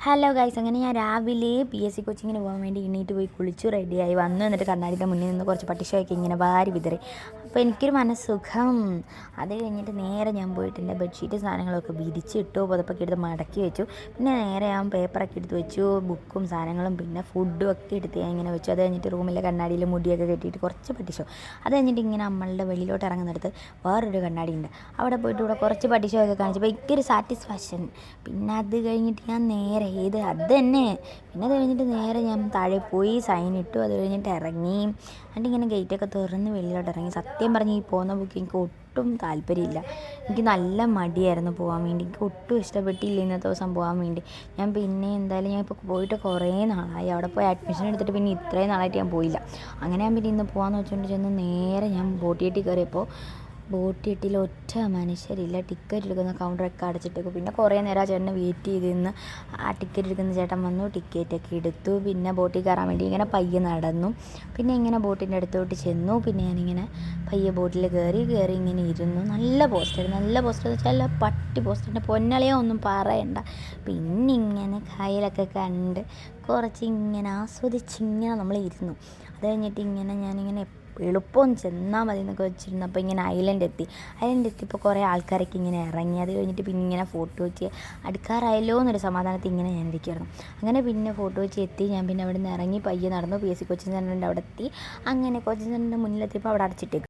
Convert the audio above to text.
Hello guys, അങ്ങനെ ഞാൻ രാവിലെ PSC കോച്ചിങ്ങിന് പോകാൻ വേണ്ടി എണീറ്റ് പോയി കുളിച്ചു റെഡിയായി വന്നു. എന്നിട്ട് കണ്ണാടിയുടെ മുന്നിൽ നിന്ന് കുറച്ച് പട്ടിഷയൊക്കെ ഇങ്ങനെ വാരി വിതറി. അപ്പോൾ എനിക്കൊരു മനസ്സുഖം. അത് കഴിഞ്ഞിട്ട് നേരെ ഞാൻ പോയിട്ട് എൻ്റെ ബെഡ്ഷീറ്റ് സാധനങ്ങളൊക്കെ വിരിച്ചിട്ടു, പുതപ്പൊക്കെ എടുത്ത് മടക്കി വെച്ചു. പിന്നെ നേരെ ഞാൻ പേപ്പറൊക്കെ എടുത്ത് വെച്ചു, ബുക്കും സാധനങ്ങളും പിന്നെ ഫുഡും ഒക്കെ എടുത്ത് ഞാൻ ഇങ്ങനെ വെച്ചു. അത് കഴിഞ്ഞിട്ട് റൂമിലെ കണ്ണാടിയിൽ മുടിയൊക്കെ കെട്ടിയിട്ട് കുറച്ച് പട്ടിഷോ. അത് കഴിഞ്ഞിട്ട് ഇങ്ങനെ നമ്മളുടെ വെളിയിലോട്ട് ഇറങ്ങുന്നിടത്ത് വേറൊരു കണ്ണാടി ഉണ്ട്. അവിടെ പോയിട്ട് ഇവിടെ കുറച്ച് പട്ടിഷയൊക്കെ കാണിച്ചപ്പോൾ എനിക്കൊരു സാറ്റിസ്ഫാക്ഷൻ. പിന്നെ അത് കഴിഞ്ഞിട്ട് ഞാൻ നേരെ അത് തന്നെ. പിന്നെ അത് കഴിഞ്ഞിട്ട് നേരെ ഞാൻ താഴെ പോയി സൈൻ ഇട്ടു. അത് കഴിഞ്ഞിട്ട് ഇറങ്ങി. എന്നിട്ട് ഇങ്ങനെ ഗേറ്റൊക്കെ തുറന്ന് വെളിയിലോട്ട് ഇറങ്ങി. സത്യം പറഞ്ഞ് ഈ പോകുന്ന ബുക്ക് എനിക്ക് ഒട്ടും താല്പര്യമില്ല. എനിക്ക് നല്ല മടിയായിരുന്നു പോകാൻ വേണ്ടി. എനിക്ക് ഒട്ടും ഇഷ്ടപ്പെട്ടില്ല ഇന്നത്തെ ദിവസം പോകാൻ വേണ്ടി. ഞാൻ പിന്നെ എന്തായാലും ഞാൻ ഇപ്പോൾ പോയിട്ട് കുറേ നാളായി. അവിടെ പോയി അഡ്മിഷൻ എടുത്തിട്ട് പിന്നെ ഇത്രയും നാളായിട്ട് ഞാൻ പോയില്ല. അങ്ങനെ ഞാൻ പിന്നെ ഇന്ന് പോകാമെന്ന് വെച്ചുകൊണ്ട് ചെന്ന് നേരെ ഞാൻ ബോട്ടിയെട്ടി കയറിയപ്പോൾ ബോട്ടിയെട്ടിയിൽ ഒറ്റ മനുഷ്യരില്ല. ടിക്കറ്റ് എടുക്കുന്ന കൗണ്ടറൊക്കെ അടച്ചിട്ടേക്കും. പിന്നെ കുറേ നേരം ആ ചേട്ടനെ വെയിറ്റ് ചെയ്ത് നിന്ന് ആ ടിക്കറ്റ് എടുക്കുന്ന ചേട്ടൻ വന്നു, ടിക്കറ്റൊക്കെ എടുത്തു. പിന്നെ ബോട്ടിൽ കയറാൻ വേണ്ടി ഇങ്ങനെ പയ്യെ നടന്നു. പിന്നെ ഇങ്ങനെ ബോട്ടിൻ്റെ അടുത്തോട്ട് ചെന്നു. പിന്നെ ഞാനിങ്ങനെ പയ്യെ ബോട്ടിൽ കയറി ഇങ്ങനെ ഇരുന്നു. നല്ല പോസ്റ്റർ എന്ന് വെച്ചാൽ പട്ടി പോസ്റ്ററിൻ്റെ പൊന്നളിയോ ഒന്നും പറയണ്ട. പിന്നെ ഇങ്ങനെ കയ്യിലൊക്കെ കണ്ട് കുറച്ച് ഇങ്ങനെ ആസ്വദിച്ചിങ്ങനെ നമ്മൾ ഇരുന്നു. അത് കഴിഞ്ഞിട്ട് ഞാനിങ്ങനെ എളുപ്പം ചെന്നാൽ മതി എന്നൊക്കെ വെച്ചിരുന്നപ്പോൾ ഇങ്ങനെ ഐലൻഡ് എത്തിയപ്പോൾ കുറേ ആൾക്കാരൊക്കെ ഇങ്ങനെ ഇറങ്ങി. അത് കഴിഞ്ഞിട്ട് പിന്നെ ഇങ്ങനെ ഫോട്ടോ വെച്ച് അടുക്കാറായല്ലോ എന്നൊരു സമാധാനത്തിൽ ഇങ്ങനെ ഞാൻ ഇരിക്കുകയായിരുന്നു. അങ്ങനെ പിന്നെ ഫോട്ടോ വെച്ച് എത്തി. ഞാൻ പിന്നെ അവിടെ നിന്ന് ഇറങ്ങി പയ്യെ നടന്നു. PSC കോച്ചിങ് സെൻ്ററിൻ്റെ അവിടെ എത്തി. അങ്ങനെ കോച്ചിങ് സെൻ്ററിൻ്റെ മുന്നിലെത്തിയപ്പോൾ അവിടെ അടച്ചിട്ടേക്കും.